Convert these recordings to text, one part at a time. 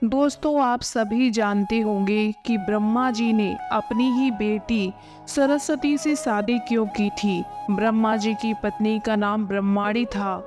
दोस्तों, आप सभी जानते होंगे कि ब्रह्मा जी ने अपनी ही बेटी सरस्वती से शादी क्यों की थी। ब्रह्मा जी की पत्नी का नाम ब्रह्माणी था।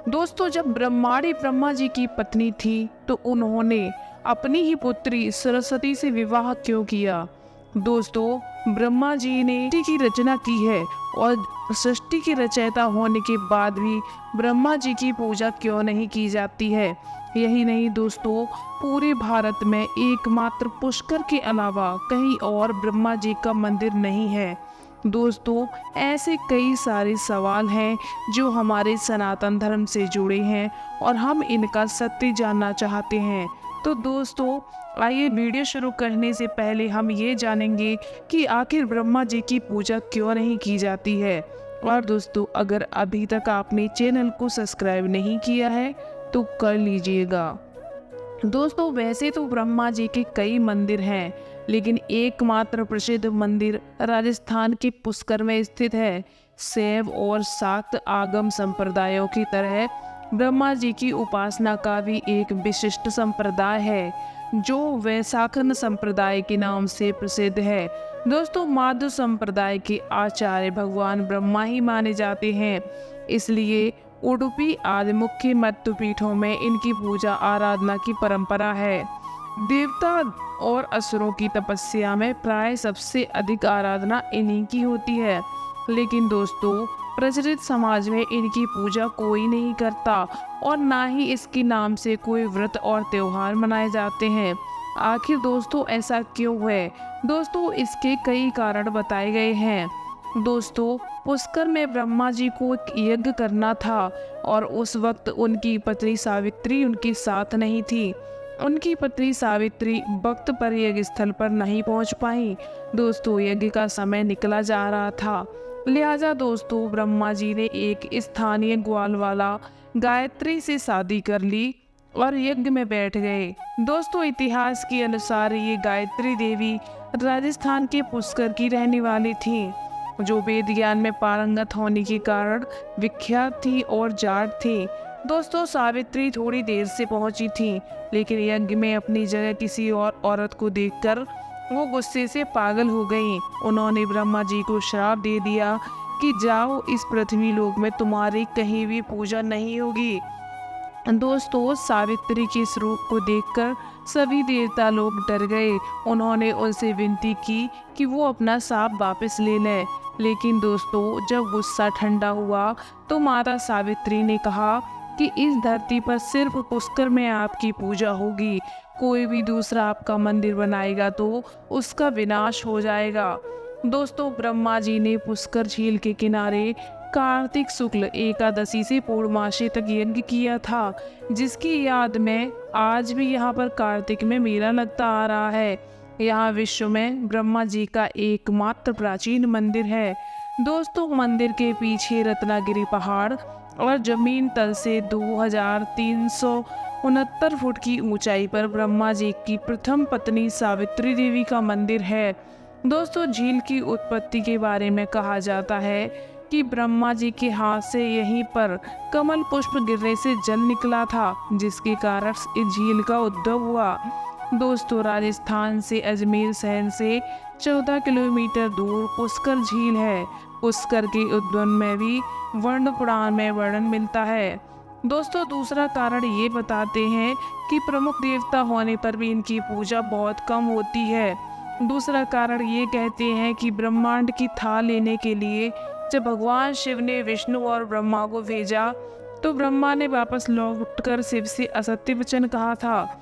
दोस्तों, जब ब्रह्माणी ब्रह्मा जी की पत्नी थी तो उन्होंने अपनी ही पुत्री सरस्वती से विवाह क्यों किया। दोस्तों, ब्रह्मा जी ने सृष्टि की रचना की है और सृष्टि के रचयिता होने के बाद भी ब्रह्मा जी की पूजा क्यों नहीं की जाती है। यही नहीं दोस्तों, पूरे भारत में एकमात्र पुष्कर के अलावा कहीं और ब्रह्मा जी का मंदिर नहीं है। दोस्तों, ऐसे कई सारे सवाल हैं जो हमारे सनातन धर्म से जुड़े हैं और हम इनका सत्य जानना चाहते हैं। तो दोस्तों, आइए वीडियो शुरू करने से पहले हम ये जानेंगे कि आखिर ब्रह्मा जी की पूजा क्यों नहीं की जाती है। और दोस्तों, अगर अभी तक आपने चैनल को सब्सक्राइब नहीं किया है तो कर लीजिएगा। दोस्तों, वैसे तो ब्रह्मा जी के कई मंदिर हैं, लेकिन एकमात्र प्रसिद्ध मंदिर राजस्थान के पुष्कर में स्थित है। शैव और शाक्त आगम संप्रदायों की तरह ब्रह्मा जी की उपासना का भी एक विशिष्ट संप्रदाय है, जो वैशाखन संप्रदाय के नाम से प्रसिद्ध है। दोस्तों, माधव संप्रदाय के आचार्य भगवान ब्रह्मा ही माने जाते हैं, इसलिए उडुपी आदि मुख्य मत्त पीठों में इनकी पूजा आराधना की परंपरा है। देवता और असुरों की तपस्या में प्राय सबसे अधिक आराधना इन्हीं की होती है, लेकिन दोस्तों, प्रचलित समाज में इनकी पूजा कोई नहीं करता और ना ही इसके नाम से कोई व्रत और त्योहार मनाए जाते हैं। आखिर दोस्तों, ऐसा क्यों है? दोस्तों, इसके कई कारण बताए गए हैं। दोस्तों, पुष्कर में ब्रह्मा जी को एक यज्ञ करना था और उस वक्त उनकी पत्नी सावित्री उनके साथ नहीं थी। उनकी पत्नी सावित्री वक्त पर यज्ञ स्थल पर नहीं पहुंच पाई। दोस्तों, यज्ञ का समय निकला जा रहा था, लिहाजा दोस्तों ब्रह्मा जी ने एक स्थानीय ग्वाल वाला गायत्री से शादी कर ली और यज्ञ में बैठ गए। दोस्तों, इतिहास के अनुसार ये गायत्री देवी राजस्थान के पुष्कर की रहने वाली थी, जो वेद ज्ञान में पारंगत होने के कारण विख्यात थी और जाट थी। दोस्तों, सावित्री थोड़ी देर से पहुंची थी, लेकिन यज्ञ में अपनी जगह किसी और औरत को देखकर वो गुस्से से पागल हो गई। उन्होंने ब्रह्मा जी को श्राप दे दिया कि जाओ, इस पृथ्वी लोक में तुम्हारी कहीं भी पूजा नहीं होगी। दोस्तों, सावित्री के इस रूप को देखकर सभी देवता लोग डर गए। उन्होंने उनसे विनती की कि वो अपना शाप वापस ले लें, लेकिन दोस्तों, जब गुस्सा ठंडा हुआ तो माता सावित्री ने कहा कि इस धरती पर सिर्फ पुष्कर में आपकी पूजा होगी। कोई भी दूसरा आपका मंदिर बनाएगा तो उसका विनाश हो जाएगा। दोस्तों, ब्रह्मा जी ने पुष्कर झील के किनारे कार्तिक शुक्ल एकादशी से पूर्णमासी तक यज्ञ किया था, जिसकी याद में आज भी यहाँ पर कार्तिक में मेला लगता आ रहा है। यहाँ विश्व में ब्रह्मा जी का एकमात्र प्राचीन मंदिर है। दोस्तों, मंदिर के पीछे रत्नागिरी पहाड़ और जमीन तल से 2369 फुट की ऊंचाई पर ब्रह्मा जी की प्रथम पत्नी सावित्री देवी का मंदिर है। दोस्तों, झील की उत्पत्ति के बारे में कहा जाता है कि ब्रह्मा जी के हाथ से यहीं पर कमल पुष्प गिरने से जल निकला था, जिसके कारण इस झील का उद्भव हुआ। दोस्तों, राजस्थान से अजमेर शहर से 14 किलोमीटर दूर पुष्कर झील है। पुष्कर के उद्गम में भी वर्ण पुराण में वर्णन मिलता है। दोस्तों, दूसरा कारण ये बताते हैं कि प्रमुख देवता होने पर भी इनकी पूजा बहुत कम होती है। दूसरा कारण ये कहते हैं कि ब्रह्मांड की थाह लेने के लिए जब भगवान शिव ने विष्णु और ब्रह्मा को भेजा तो ब्रह्मा ने वापस लौटकर शिव से असत्य वचन कहा था।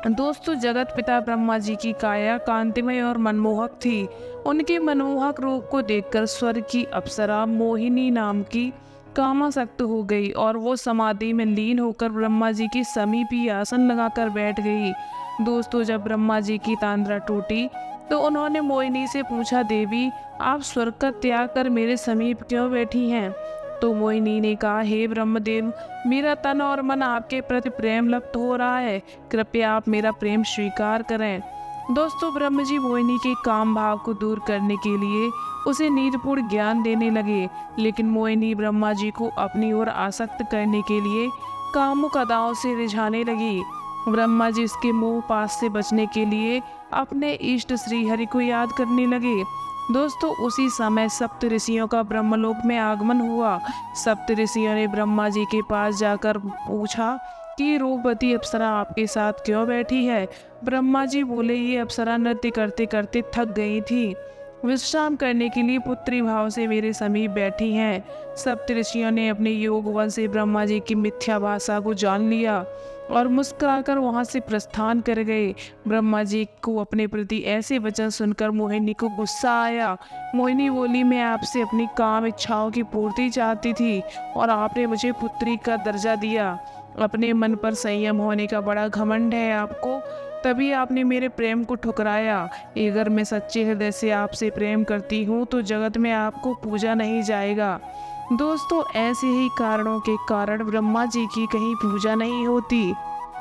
दोस्तों, जगत पिता ब्रह्मा जी की काया कांतिमय और मनमोहक थी। उनके मनमोहक रूप को देखकर स्वर्ग की अप्सरा मोहिनी नाम की कामासक्त हो गई और वो समाधि में लीन होकर ब्रह्मा जी के समीप ही आसन लगाकर बैठ गई। दोस्तों, जब ब्रह्मा जी की तंद्रा टूटी तो उन्होंने मोहिनी से पूछा, देवी, आप स्वर्ग का त्याग कर मेरे समीप क्यों बैठी हैं? तो मोहिनी ने कहा, हे ब्रह्मदेव, मेरा तन और मन आपके प्रति प्रेम लप्त हो रहा है, कृपया आप मेरा प्रेम स्वीकार करें। दोस्तों, ब्रह्म जी मोहिनी के काम भाव को दूर करने के लिए उसे नीतिपूर्ण ज्ञान देने लगे, लेकिन मोहिनी ब्रह्मा जी को अपनी ओर आसक्त करने के लिए कामुक अदाओं से रिझाने लगी। ब्रह्मा जी इसके मोह पास से बचने के लिए अपने इष्ट श्री हरि को याद करने लगे। दोस्तों उसी समय सप्त ऋषियों का ब्रह्मलोक में आगमन हुआ। सप्त ऋषियों ने ब्रह्मा जी के पास जाकर पूछा कि रूपवती अप्सरा आपके साथ क्यों बैठी है। ब्रह्मा जी बोले, ये अप्सरा नृत्य करते करते थक गई थी, विश्राम करने के लिए पुत्री भाव से मेरे समीप बैठी हैं। सप्त ऋषियों ने अपने योग बल से ब्रह्मा जी की मिथ्या भाषा को जान लिया और मुस्कुराकर वहां से प्रस्थान कर गए। ब्रह्मा जी को अपने प्रति ऐसे वचन सुनकर मोहिनी को गुस्सा आया। मोहिनी बोली, मैं आपसे अपनी काम इच्छाओं की पूर्ति चाहती थी और आपने मुझे पुत्री का दर्जा दिया। अपने मन पर संयम होने का बड़ा घमंड है आपको, तभी आपने मेरे प्रेम को ठुकराया। अगर मैं सच्चे हृदय से आपसे प्रेम करती हूँ तो जगत में आपको पूजा नहीं जाएगा। दोस्तों ऐसे ही कारणों के कारण ब्रह्मा जी की कहीं पूजा नहीं होती।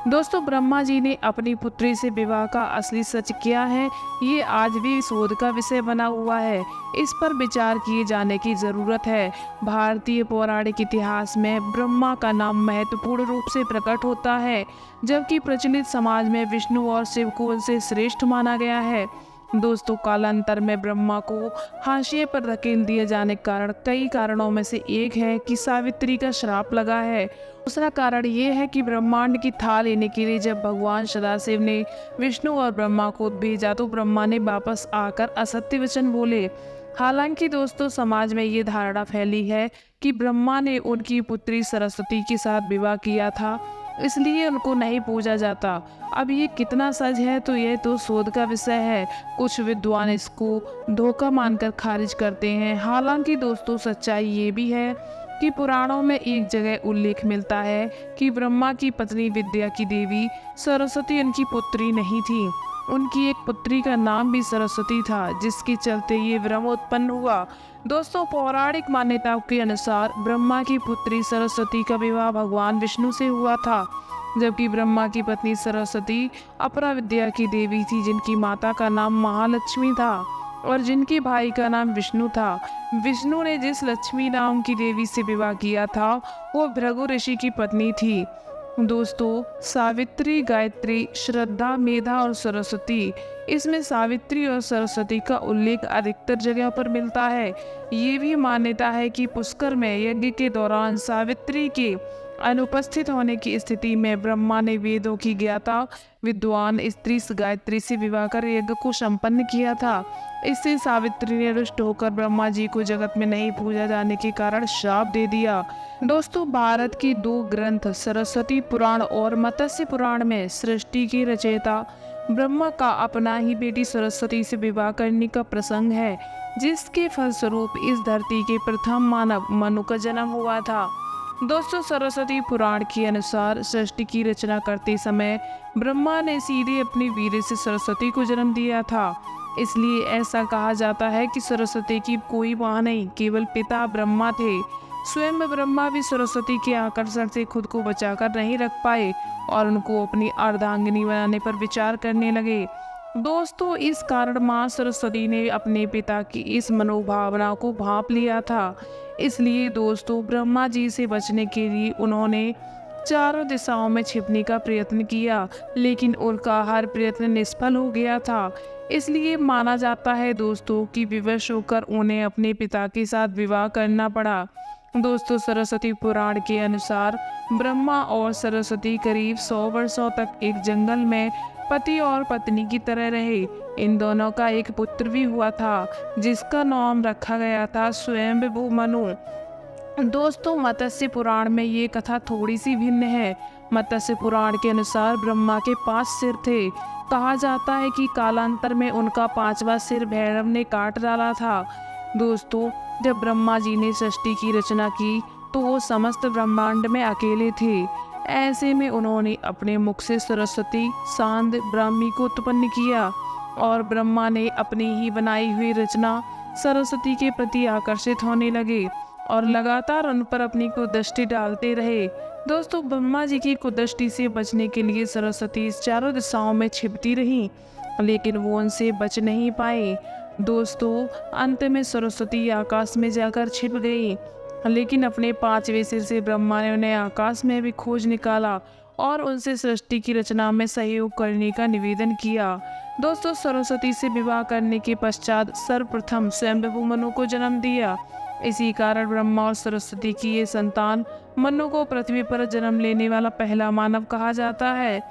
दोस्तों ब्रह्मा जी ने अपनी पुत्री से विवाह का असली सच क्या है, ये आज भी शोध का विषय बना हुआ है। इस पर विचार किए जाने की जरूरत है। भारतीय पौराणिक इतिहास में ब्रह्मा का नाम महत्वपूर्ण रूप से प्रकट होता है, जबकि प्रचलित समाज में विष्णु और शिव को उनसे श्रेष्ठ माना गया है। दोस्तों कालांतर में ब्रह्मा को हाशिए पर धकेल दिए जाने के कारण कई कारणों में से एक है कि सावित्री का श्राप लगा है। दूसरा कारण ये है कि ब्रह्मांड की थाह लेने के लिए जब भगवान सदाशिव ने विष्णु और ब्रह्मा को भेजा तो ब्रह्मा ने वापस आकर असत्य वचन बोले। हालांकि दोस्तों समाज में ये धारणा फैली है कि ब्रह्मा ने उनकी पुत्री सरस्वती के साथ विवाह किया था, इसलिए उनको नहीं पूजा जाता। अब ये कितना सच है तो यह तो शोध का विषय है। कुछ विद्वान इसको धोखा मानकर खारिज करते हैं। हालांकि दोस्तों सच्चाई ये भी है कि पुराणों में एक जगह उल्लेख मिलता है कि ब्रह्मा की पत्नी विद्या की देवी सरस्वती उनकी पुत्री नहीं थी। उनकी एक पुत्री का नाम भी सरस्वती था, जिसके चलते ये भ्रम उत्पन्न हुआ। दोस्तों पौराणिक मान्यताओं के अनुसार ब्रह्मा की पुत्री सरस्वती का विवाह भगवान विष्णु से हुआ था, जबकि ब्रह्मा की पत्नी सरस्वती अपरा विद्या की देवी थी, जिनकी माता का नाम महालक्ष्मी था और जिनके भाई का नाम विष्णु था। विष्णु ने जिस लक्ष्मी नाम की देवी से विवाह किया था वो भृगु ऋषि की पत्नी थी। दोस्तों सावित्री, गायत्री, श्रद्धा, मेधा और सरस्वती, इसमें सावित्री और सरस्वती का उल्लेख अधिकतर जगह पर मिलता है। ये भी मान्यता है कि पुष्कर में यज्ञ के दौरान सावित्री के अनुपस्थित होने की स्थिति में ब्रह्मा ने वेदों की ज्ञाता विद्वान स्त्री गायत्री से विवाह कर यज्ञ को संपन्न किया था। इससे सावित्री ने रुष्ट होकर ब्रह्मा जी को जगत में नहीं पूजा जाने के कारण श्राप दे दिया। दोस्तों भारत के दो ग्रंथ सरस्वती पुराण और मत्स्य पुराण में सृष्टि के रचयिता ब्रह्मा का अपना ही बेटी सरस्वती से विवाह करने का प्रसंग है, जिसके फलस्वरूप इस धरती के प्रथम मानव मनु का जन्म हुआ था। दोस्तों सरस्वती पुराण के अनुसार सृष्टि की रचना करते समय ब्रह्मा ने सीधे अपनी वीर्य से सरस्वती को जन्म दिया था। इसलिए ऐसा कहा जाता है कि सरस्वती की कोई मां नहीं, केवल पिता ब्रह्मा थे। स्वयं ब्रह्मा भी सरस्वती के आकर्षण से खुद को बचाकर नहीं रख पाए और उनको अपनी अर्धांगिनी बनाने पर विचार करने लगे। दोस्तों इस कारण मां सरस्वती ने अपने पिता की इस मनोभावना को भांप लिया था। इसलिए दोस्तों ब्रह्मा जी से बचने के लिए उन्होंने चारों दिशाओं में छिपने का प्रयत्न किया, लेकिन उनका हर प्रयत्न निष्फल हो गया था। इसलिए माना जाता है दोस्तों कि विवश होकर उन्हें अपने पिता के साथ विवाह करना पड़ा। दोस्तों सरस्वती पुराण के अनुसार ब्रह्मा और सरस्वती करीब 100 वर्षों तक एक जंगल में पति और पत्नी की तरह रहे। इन दोनों का एक पुत्र भी हुआ था, जिसका नाम रखा गया था स्वयंभू मनु। दोस्तों मत्स्य पुराण में ये कथा थोड़ी सी भिन्न है। मत्स्य पुराण के अनुसार ब्रह्मा के 5 सिर थे। कहा जाता है कि कालांतर में उनका 5वां सिर भैरव ने काट डाला था। दोस्तों जब ब्रह्मा जी ने सृष्टि की रचना की तो वो समस्त ब्रह्मांड में अकेले थे। ऐसे में उन्होंने अपने मुख से सरस्वती, सांद, ब्राह्मी को उत्पन्न किया और ब्रह्मा ने अपनी ही बनाई हुई रचना सरस्वती के प्रति आकर्षित होने लगे और लगातार उन पर अपनी कुदृष्टि डालते रहे। दोस्तों ब्रह्मा जी की कुदृष्टि से बचने के लिए सरस्वती चारों दिशाओं में छिपती रहीं, लेकिन वो उनसे बच नहीं पाई। दोस्तों अंत में सरस्वती आकाश में जाकर छिप गई, लेकिन अपने 5वें सिर से ब्रह्मा ने उन्हें आकाश में भी खोज निकाला और उनसे सृष्टि की रचना में सहयोग करने का निवेदन किया। दोस्तों, सरस्वती से विवाह करने के पश्चात सर्वप्रथम स्वयंभू मनु को जन्म दिया। इसी कारण ब्रह्मा और सरस्वती की ये संतान मनु को पृथ्वी पर जन्म लेने वाला पहला मानव कहा जाता है।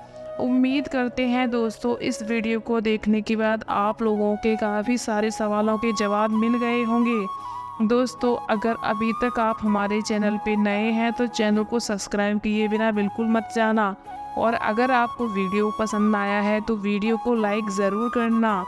उम्मीद करते हैं दोस्तों, इस वीडियो को देखने के बाद आप लोगों के काफ़ी सारे सवालों के जवाब मिल गए होंगे। दोस्तों, अगर अभी तक आप हमारे चैनल पे नए हैं तो चैनल को सब्सक्राइब किए बिना बिल्कुल मत जाना, और अगर आपको वीडियो पसंद आया है तो वीडियो को लाइक ज़रूर करना।